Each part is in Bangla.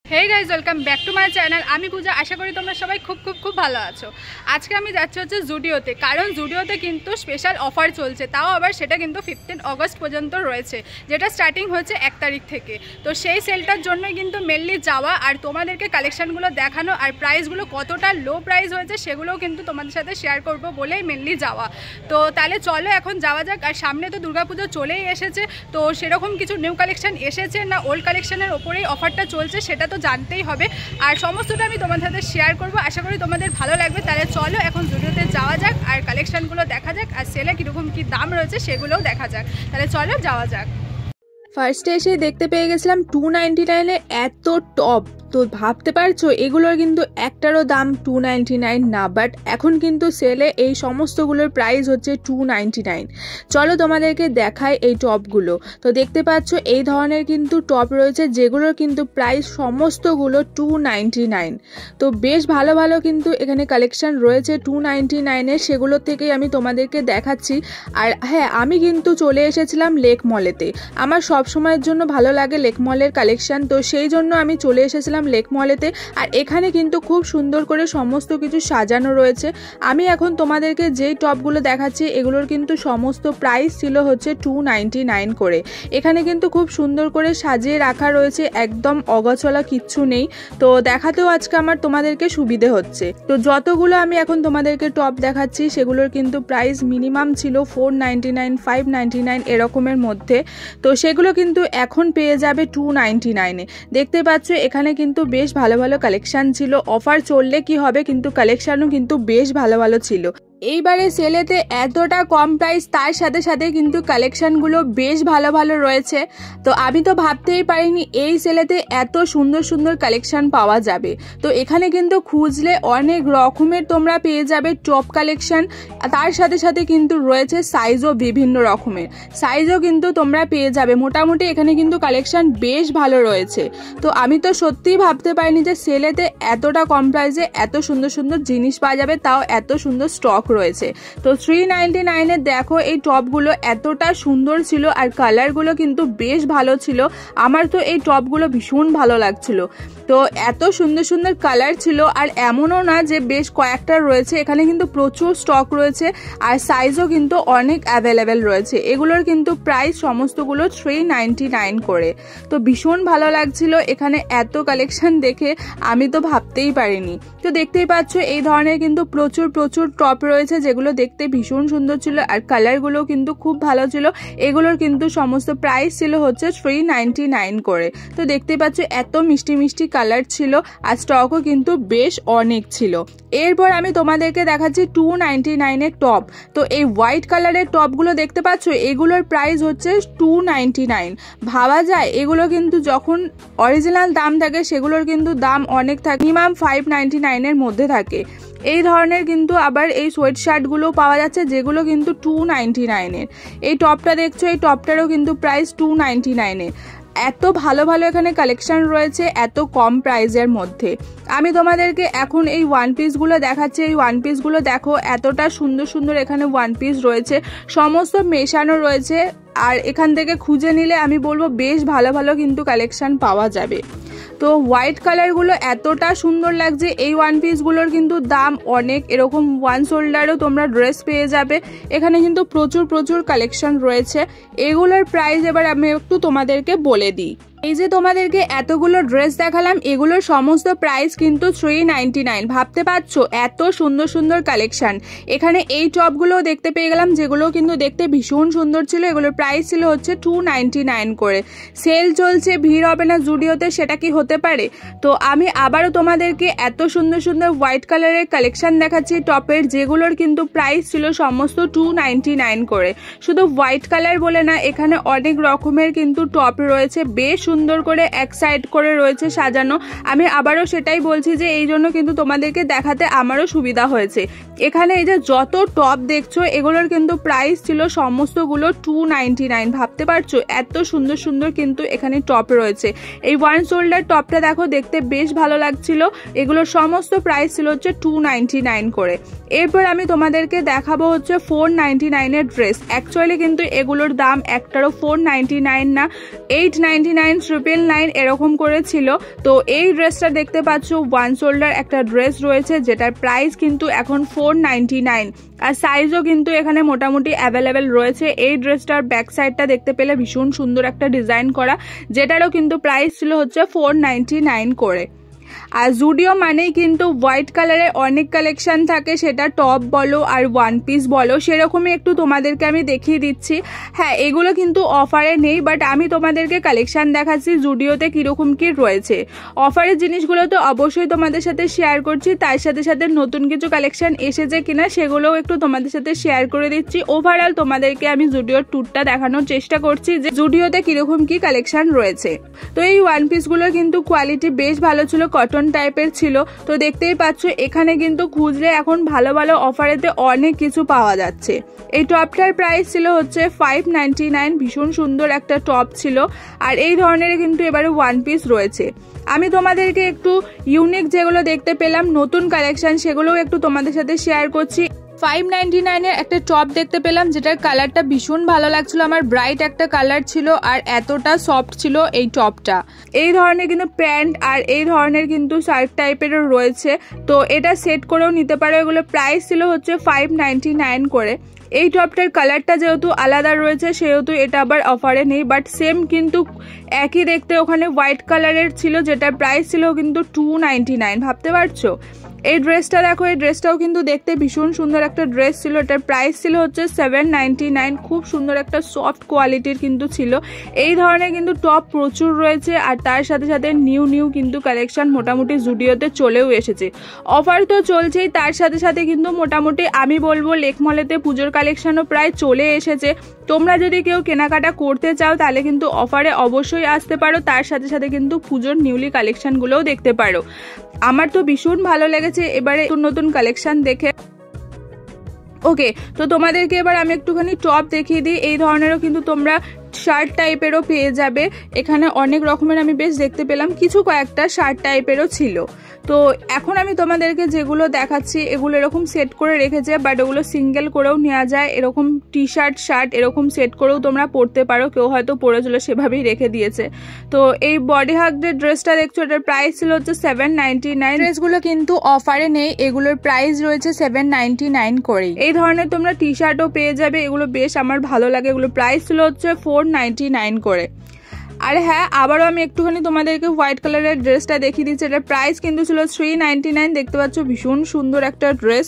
Hey guys welcome back to my channel. आमी पूजा आशा करी तुम्हारा सबाई खूब खूब खूब भालो आछो। आज के आमी जाচ্ছি হচ্ছে জুডিওতে, কারণ জুডিওতে কিন্তু স্পেশাল অফার চলছে, তাও আবার সেটা কিন্তু 15 অগস্ট পর্যন্ত রয়েছে, যেটা স্টার্টিং হচ্ছে 1 তারিখ থেকে। তো সেই সেলটার জন্যই কিন্তু মেনলি যাওয়া আর তোমাদেরকে কালেকশনগুলো দেখানো আর প্রাইসগুলো কতটা লো প্রাইস হয়েছে সেগুলোও কিন্তু তোমাদের সাথে শেয়ার করব বলেই মেনলি যাওয়া। তো তাহলে চলো এখন যাওয়া যাক। আর সামনে তো দুর্গাপুজো চলেই এসেছে, তো সেরকম কিছু নিউ কালেকশন এসেছে না ওল্ড কালেকশনের ওপরেই অফারটা চলছে সেটা তো জানতেই হবে, আর সমস্তটা আমি তোমাদের সাথে শেয়ার করব। আশা করি তোমাদের ভালো লাগবে। তাহলে চলো এখন জুডিওতে যাওয়া যাক আর কালেকশনগুলো দেখা যাক আর সেলে কীরকম কী দাম রয়েছে সেগুলোও দেখা যাক। তাহলে চলো যাওয়া যাক। ফার্স্টে এসে দেখতে পেয়ে গেছিলাম 299 এত টপ। তো ভাবতে পারছো এগুলোর কিন্তু একটারও দাম 299 না, বাট এখন কিন্তু সেলে এই সমস্তগুলোর প্রাইস হচ্ছে 299। চলো তোমাদেরকে দেখাই এই টপগুলো। তো দেখতে পাচ্ছ এই ধরনের কিন্তু টপ রয়েছে যেগুলোর কিন্তু প্রাইস সমস্তগুলো 299। তো বেশ ভালো ভালো কিন্তু এখানে কালেকশন রয়েছে 299-এর, সেগুলোর থেকেই আমি তোমাদেরকে দেখাচ্ছি। আর হ্যাঁ, আমি কিন্তু চলে এসেছিলাম লেক মলেতে। আমার সবসময়ের জন্য ভালো লাগে লেক মলের কালেকশন, তো সেই জন্য আমি চলে এসেছিলাম লেক মলেতে। আর এখানে কিন্তু খুব সুন্দর করে সমস্ত কিছু সাজানো রয়েছে। আমি এখন তোমাদেরকে যেই টপগুলো দেখাচ্ছি এগুলোর কিন্তু সমস্ত প্রাইস ছিল হচ্ছে 299 করে। এখানে কিন্তু খুব সুন্দর করে সাজিয়ে রাখা রয়েছে, একদম অগোছালো কিচ্ছু নেই। তো দেখাতেও আজকে আমার তোমাদেরকে সুবিধে হচ্ছে। তো যতগুলো আমি এখন তোমাদেরকে টপ দেখাচ্ছি সেগুলোর কিন্তু প্রাইস মিনিমাম ছিল 499, 599 এরকমের মধ্যে। তো সেগুলো কিন্তু এখন পেয়ে যাবে 299-এ। দেখতে পাচ্ছ এখানে কিন্তু বেশ ভালো ভালো কালেকশন ছিল। অফার চললে কি হবে, কিন্তু কালেকশনও কিন্তু বেশ ভালো ভালো ছিল। এইবারে সেলেতে এতটা কম প্রাইস, তার সাথে সাথে কিন্তু কালেকশনগুলো বেশ ভালো ভালো রয়েছে। তো আমি তো ভাবতেই পারিনি এই সেলেতে এত সুন্দর সুন্দর কালেকশন পাওয়া যাবে। তো এখানে কিন্তু খুঁজলে অনেক রকমের তোমরা পেয়ে যাবে টপ কালেকশন, তার সাথে সাথে কিন্তু রয়েছে সাইজও বিভিন্ন রকমের সাইজও কিন্তু তোমরা পেয়ে যাবে। মোটামুটি এখানে কিন্তু কালেকশন বেশ ভালো রয়েছে। তো আমি তো সত্যিই ভাবতে পারিনি যে সেলেতে এতটা কম প্রাইসে এত সুন্দর সুন্দর জিনিস পাওয়া যাবে, তাও এত সুন্দর স্টক রয়েছে। তো 399-এ দেখো এই টপগুলো এতটা সুন্দর ছিল আর কালারগুলো কিন্তু বেশ ভালো ছিল। আমার তো এই টপগুলো ভীষণ ভালো লাগছিল। তো এত সুন্দর সুন্দর কালার ছিল, আর এমনও না যে বেশ কয়েকটা রয়েছে, এখানে কিন্তু প্রচুর স্টক রয়েছে আর সাইজও কিন্তু অনেক অ্যাভেলেবেল রয়েছে। এগুলোর কিন্তু প্রাইস সমস্তগুলো 399 করে। তো ভীষণ ভালো লাগছিল এখানে এত কালেকশন দেখে, আমি তো ভাবতেই পারিনি। তো দেখতেই পাচ্ছ এই ধরনের কিন্তু প্রচুর প্রচুর টপ রয়েছে যেগুলো দেখতে ভীষণ সুন্দর ছিল আর কালারগুলো কিন্তু খুব ভালো ছিল। এগুলোর কিন্তু সমস্ত প্রাইস ছিল হচ্ছে 399 করে। তো দেখতেই পাচ্ছ এত মিষ্টি মিষ্টি কালার ছিল আর স্টকও কিন্তু বেশ অনেক ছিল। এরপর আমি তোমাদেরকে দেখাচ্ছি 299-এর টপ। তো এই হোয়াইট কালারের টপগুলো দেখতে পাচ্ছ এগুলোর প্রাইস হচ্ছে 299। ভাবা যায় এগুলো কিন্তু যখন অরিজিনাল দাম থাকে সেগুলোর কিন্তু দাম অনেক থাকে, মিনিমাম 599-এর মধ্যে থাকে। এই ধরনের কিন্তু আবার এই সোয়েট শার্টগুলো পাওয়া যাচ্ছে যেগুলো কিন্তু 299-এর। এই টপটা দেখছো, এই টপটারও কিন্তু প্রাইস 299-এর। এত ভালো ভালো এখানে কালেকশন রয়েছে এত কম প্রাইসের মধ্যে। আমি তোমাদেরকে এখন এই ওয়ান পিসগুলো দেখাচ্ছি। এই ওয়ান পিসগুলো দেখো এতটা সুন্দর সুন্দর এখানে ওয়ান পিস রয়েছে, সমস্ত মেশানো রয়েছে। আর এখান থেকে খুঁজে নিলে আমি বলবো বেশ ভালো ভালো কিন্তু কালেকশন পাওয়া যাবে। তো হোয়াইট কালারগুলো এতটা সুন্দর লাগছে। এই ওয়ান পিসগুলোর কিন্তু দাম অনেক, এরকম ওয়ান শোল্ডারও তোমরা ড্রেস পেয়ে যাবে। এখানে কিন্তু প্রচুর প্রচুর কালেকশন রয়েছে। এগুলোর প্রাইস এবার আমি একটু তোমাদেরকে বলে দিই। এই যে তোমাদেরকে এতগুলো ড্রেস দেখালাম এগুলোর সমস্ত প্রাইস কিন্তু 399। ভাবতে পারছো এত সুন্দর সুন্দর কালেকশন। এখানে এই টপগুলোও দেখতে পেয়ে গেলাম যেগুলো কিন্তু দেখতে ভীষণ সুন্দর ছিল। এগুলোর প্রাইস ছিল হচ্ছে 299 করে। সেল চলছে, ভিড় হবে না জুডিওতে, সেটা কি হতে পারে? তো আমি আবারও তোমাদেরকে এত সুন্দর সুন্দর হোয়াইট কালারের কালেকশন দেখাচ্ছি টপের, যেগুলোর কিন্তু প্রাইস ছিল সমস্ত 299 করে। শুধু হোয়াইট কালার বলে না, এখানে অনেক রকমের কিন্তু টপ রয়েছে, বেশ সুন্দর করে এক সাইড করে রয়েছে সাজানো। আমি আবারও সেটাই বলছি যে এই জন্য কিন্তু তোমাদেরকে দেখাতে আমারও সুবিধা হয়েছে। এখানে এই যে যত টপ দেখছো এগুলোর কিন্তু প্রাইস ছিল সমস্তগুলো 299। ভাবতে পারছো এত সুন্দর সুন্দর কিন্তু এখানে টপ রয়েছে। এই ওয়ান শোল্ডার টপটা দেখো দেখতে বেশ ভালো লাগছিল। এগুলোর সমস্ত প্রাইস ছিল হচ্ছে 299 করে। এরপর আমি তোমাদেরকে দেখাবো হচ্ছে 499-এর ড্রেস। অ্যাকচুয়ালি কিন্তু এগুলোর দাম একটারও 499 না, 899 1999 এরকম করে ছিল। তো এই ড্রেসটা দেখতে পাচ্ছ ওয়ান শোল্ডার একটা ড্রেস রয়েছে, যেটার প্রাইস কিন্তু এখন 499, আর সাইজও কিন্তু এখানে মোটামুটি অ্যাভেলেবেল রয়েছে। এই ড্রেসটার ব্যাক সাইডটা দেখতে পেলে ভীষণ সুন্দর একটা ডিজাইন করা, যেটারও কিন্তু প্রাইস ছিল হচ্ছে 499 করে। আর জুডিও মানেই কিন্তু হোয়াইট কালারের অনেক কালেকশন থাকে, সেটা টপ বলো আর ওয়ান পিস বলো, সেরকমই একটু তোমাদেরকে আমি দেখিয়ে দিচ্ছি। হ্যাঁ, এগুলো কিন্তু অফারে নেই, বাট আমি তোমাদেরকে কালেকশন দেখাচ্ছি জুডিওতে কীরকম কী রয়েছে। অফারের জিনিসগুলো তো অবশ্যই তোমাদের সাথে শেয়ার করছি, তার সাথে সাথে নতুন কিছু কালেকশন এসেছে কিনা সেগুলোও একটু তোমাদের সাথে শেয়ার করে দিচ্ছি। ওভারঅল তোমাদেরকে আমি জুডিওর ট্যুরটা দেখানোর চেষ্টা করছি যে জুডিওতে কীরকম কী কালেকশন রয়েছে। তো এই ওয়ান পিসগুলোর কিন্তু কোয়ালিটি বেশ ভালো ছিল, কটন টাইপের ছিল। তো দেখতেই পাচ্ছ এখানে কিন্তু খুঁজলে এখন ভালো ভালো অফারেতে অনেক কিছু পাওয়া যাচ্ছে। এই টপটার প্রাইস ছিল হচ্ছে 599, ভীষণ সুন্দর একটা টপ ছিল। আর এই ধরনের কিন্তু এবারে ওয়ান পিস রয়েছে। আমি তোমাদেরকে একটু ইউনিক যেগুলো দেখতে পেলাম নতুন কালেকশন, সেগুলোও একটু তোমাদের সাথে শেয়ার করছি। 599 এর একটা টপ দেখতে পেলাম, যেটার কালারটা ভীষণ ভালো লাগছিল আমার, ব্রাইট একটা কালার ছিল আর এতটা সফট ছিল এই টপটা। এই ধরনের কিন্তু প্যান্ট আর এই ধরনের কিন্তু শার্ট টাইপেরও রয়েছে, তো এটা সেট করেও নিতে পারো। এগুলো প্রাইস ছিল হচ্ছে 599 করে। এই টপটার কালারটা যেহেতু আলাদা রয়েছে সেহেতু এটা আবার অফারে নেই, বাট সেম কিন্তু একই দেখতে ওখানে হোয়াইট কালারের ছিল, যেটার প্রাইস ছিল কিন্তু 299। ভাবতে পারছো? এই ড্রেসটা দেখো, এই ড্রেসটাও কিন্তু দেখতে ভীষণ সুন্দর একটা ড্রেস ছিল, এটার প্রাইস ছিল হচ্ছে 799। খুব সুন্দর একটা সফট কোয়ালিটির কিন্তু ছিল। এই ধরনের কিন্তু টপ প্রচুর রয়েছে, আর তার সাথে সাথে নিউ কিন্তু কালেকশন মোটামুটি জুডিওতে চলেও এসেছে। অফার তো চলছেই, তার সাথে সাথে কিন্তু মোটামুটি আমি বলবো লেকমলেতে পুজোর কালেকশনও প্রায় চলে এসেছে। তোমরা যদি কেউ কেনাকাটা করতে চাও তাহলে কিন্তু অফারে অবশ্যই আসতে পারো, তার সাথে সাথে কিন্তু পুজোর নিউলি কালেকশনগুলোও দেখতে পারো। আমার তো ভীষণ ভালো লেগেছে এবারে নতুন কালেকশন দেখে। ওকে, তো তোমাদেরকে এবার আমি একটুখানি টপ দেখিয়ে দিই। এই ধরনেরও কিন্তু তোমরা শার্ট টাইপেরও পেয়ে যাবে। এখানে অনেক রকমের আমি বেশ দেখতে পেলাম, কিছু কয়েকটা শার্ট টাইপেরও ছিল। তো এখন আমি তোমাদেরকে যেগুলো দেখাচ্ছি এগুলো এরকম সেট করে রেখেছে, বাট ওগুলো সিঙ্গেল করেও নেওয়া যায়। এরকম টি শার্ট শার্ট এরকম সেট করেও তোমরা পরতে পারো, কেউ হয়তো পরেছিল সেভাবেই রেখে দিয়েছে। তো এই বডি হাগদের ড্রেসটা দেখছো, এটার প্রাইস ছিল হচ্ছে 799। ড্রেসগুলো কিন্তু অফারে নেই, এগুলোর প্রাইস রয়েছে 799 করেই। এই ধরনের তোমরা টি শার্টও পেয়ে যাবে, এগুলো বেশ আমার ভালো লাগে। এগুলো প্রাইস ছিল হচ্ছে 499 করে। আর হ্যাঁ, আবারও আমি একটুখানি তোমাদেরকে হোয়াইট কালারের ড্রেসটা দেখিয়ে দিচ্ছি। এটার প্রাইস কিন্তু ছিল 399। দেখতে পাচ্ছ ভীষণ সুন্দর একটা ড্রেস।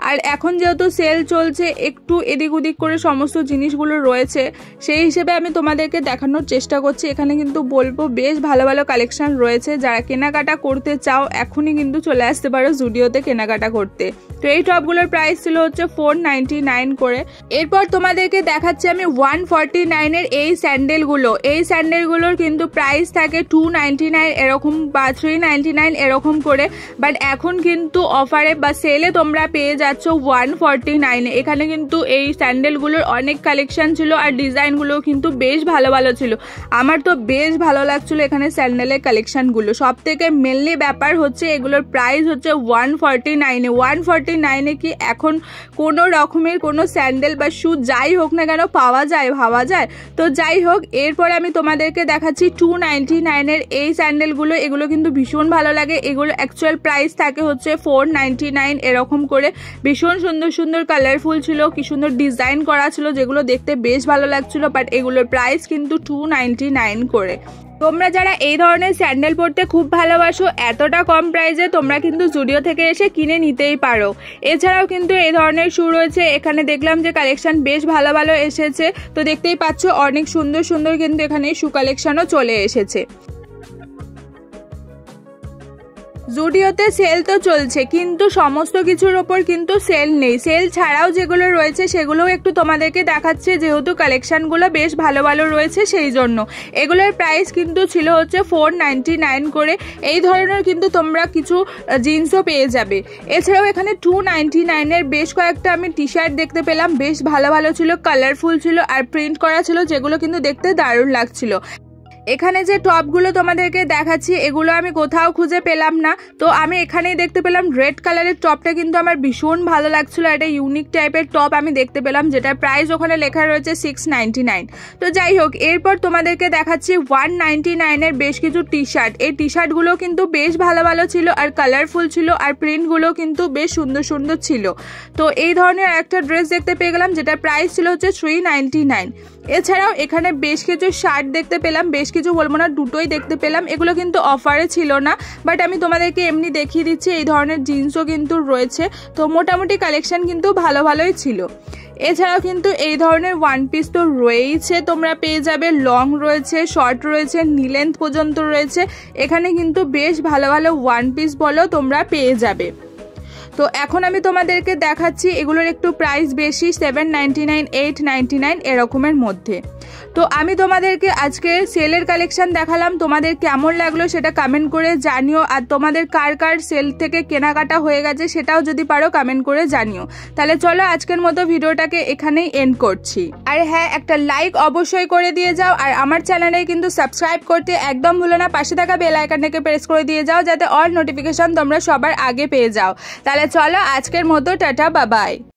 আর এখন যেহেতু সেল চলছে, একটু এদিক ওদিক করে সমস্ত জিনিসগুলো রয়েছে, সেই হিসেবে আমি তোমাদেরকে দেখানোর চেষ্টা করছি। এখানে কিন্তু বলবো বেশ ভালো ভালো কালেকশন রয়েছে। যারা কেনাকাটা করতে চাও এখনই কিন্তু চলে আসতে পারো জুডিওতে কেনাকাটা করতে। তো এই টপগুলোর প্রাইস ছিল হচ্ছে 499 করে। এরপর তোমাদেরকে দেখাচ্ছি আমি 149 এর এই স্যান্ডেলগুলো। এই স্যান্ডেলগুলোর কিন্তু প্রাইস থাকে 299 এরকম বা 399 এরকম করে, বাট এখন কিন্তু অফারে বা সেলে তোমরা পেয়ে যাচ্ছ 149 এ। এখানে কিন্তু এই স্যান্ডেলগুলোর অনেক কালেকশন ছিল আর ডিজাইনগুলো কিন্তু বেশ ভালো ভালো ছিল। আমার তো বেশ ভালো লাগছিল এখানে স্যান্ডেলের কালেকশনগুলো। সব থেকে মেনলি ব্যাপার হচ্ছে এগুলোর প্রাইস হচ্ছে 149 এ। 149 এ কি এখন কোনো রকমের কোনো স্যান্ডেল বা শু যাই হোক না কেন পাওয়া যায়, ভাবা যায়? তো যাই হোক, এরপরে আমি তোমাদেরকে দেখাচ্ছি 299 এর এই স্যান্ডেলগুলো। এগুলো কিন্তু ভীষণ ভালো লাগে। এগুলো অ্যাকচুয়াল প্রাইস থাকে হচ্ছে 499 এরকম করে। ভীষণ সুন্দর সুন্দর কালারফুল ছিল, কি সুন্দর ডিজাইন করা ছিল, যেগুলো দেখতে বেশ ভালো লাগছিল। বাট এগুলোর প্রাইস কিন্তু 299 করে। তোমরা যারা এই ধরনের স্যান্ডেল পরতে খুব ভালোবাসো, এতটা কম প্রাইসে তোমরা কিন্তু জুডিও থেকে এসে কিনে নিতেই পারো। এছাড়াও কিন্তু এই ধরনের শু রয়েছে। এখানে দেখলাম যে কালেকশন বেশ ভালো ভালো এসেছে। তো দেখতেই পাচ্ছ অনেক সুন্দর সুন্দর কিন্তু এখানে শু কালেকশনও চলে এসেছে। জুডিওতে সেল তো চলছে, কিন্তু সমস্ত কিছুর ওপর কিন্তু সেল নেই। সেল ছাড়াও যেগুলো রয়েছে সেগুলোও একটু তোমাদেরকে দেখাচ্ছে, যেহেতু কালেকশনগুলো বেশ ভালো ভালো রয়েছে সেই জন্য। এগুলোর প্রাইস কিন্তু ছিল হচ্ছে 499 করে। এই ধরনের কিন্তু তোমরা কিছু জিন্সও পেয়ে যাবে। এছাড়াও এখানে 299 এর বেশ কয়েকটা আমি টি শার্ট দেখতে পেলাম, বেশ ভালো ভালো ছিল, কালারফুল ছিল আর প্রিন্ট করা ছিল, যেগুলো কিন্তু দেখতে দারুণ লাগছিল। এখানে যে টপগুলো তোমাদেরকে দেখাচ্ছি এগুলো আমি কোথাও খুঁজে পেলাম না, তো আমি এখানেই দেখতে পেলাম রেড কালারের টপটা কিন্তু আমার ভীষণ ভালো লাগছিল। এটা ইউনিক টাইপের টপ আমি দেখতে পেলাম, যেটার প্রাইস ওখানে লেখা রয়েছে 699। তো যাই হোক, এরপর তোমাদেরকে দেখাচ্ছি 199-এর বেশ কিছু টি শার্ট। এই টি শার্টগুলো কিন্তু বেশ ভালো ভালো ছিল আর কালারফুল ছিল আর প্রিন্টগুলো কিন্তু বেশ সুন্দর সুন্দর ছিল। তো এই ধরনের একটা ড্রেস দেখতে পেয়ে গেলাম, যেটার প্রাইস ছিল হচ্ছে 399। এছাড়াও এখানে বেশ কিছু শার্ট দেখতে পেলাম, বেশ কিছু বলবো না, দুটোই দেখতে পেলাম। এগুলো কিন্তু অফারে ছিল না, বাট আমি তোমাদেরকে এমনি দেখিয়ে দিচ্ছি। এই ধরনের জিন্সও কিন্তু রয়েছে, তো মোটামুটি কালেকশন কিন্তু ভালো ভালোই ছিল। এছাড়াও কিন্তু এই ধরনের ওয়ান পিস তো রয়েইছে, তোমরা পেয়ে যাবে। লং রয়েছে, শর্ট রয়েছে, নি লেন্থ পর্যন্ত রয়েছে। এখানে কিন্তু বেশ ভালো ভালো ওয়ান পিস বলো তোমরা পেয়ে যাবে। তো এখন আমি তোমাদেরকে দেখাচ্ছি, এগুলোর একটু প্রাইস বেশি, 799, 899 এরকমের মধ্যে। তো আমি তোমাদেরকে আজকে সেলের কালেকশন দেখালাম, তোমাদের কেমন লাগলো সেটা কমেন্ট করে জানিও। আর তোমাদের কার কার সেল থেকে কেনাকাটা হয়ে গেছে সেটাও যদি পারো কমেন্ট করে জানিও। তাহলে চলো আজকের মতো ভিডিওটাকে এখানেই এন্ড করছি। আর হ্যাঁ, একটা লাইক অবশ্যই করে দিয়ে যাও, আর আমার চ্যানেলে কিন্তু সাবস্ক্রাইব করতে একদম ভুলো না। পাশে থাকা বেল আইকনটাকে প্রেস করে দিয়ে যাও, যাতে অল নোটিফিকেশন তোমরা সবার আগে পেয়ে যাও। তাহলে চলো আজকের মতো টাটা, বাই বাই।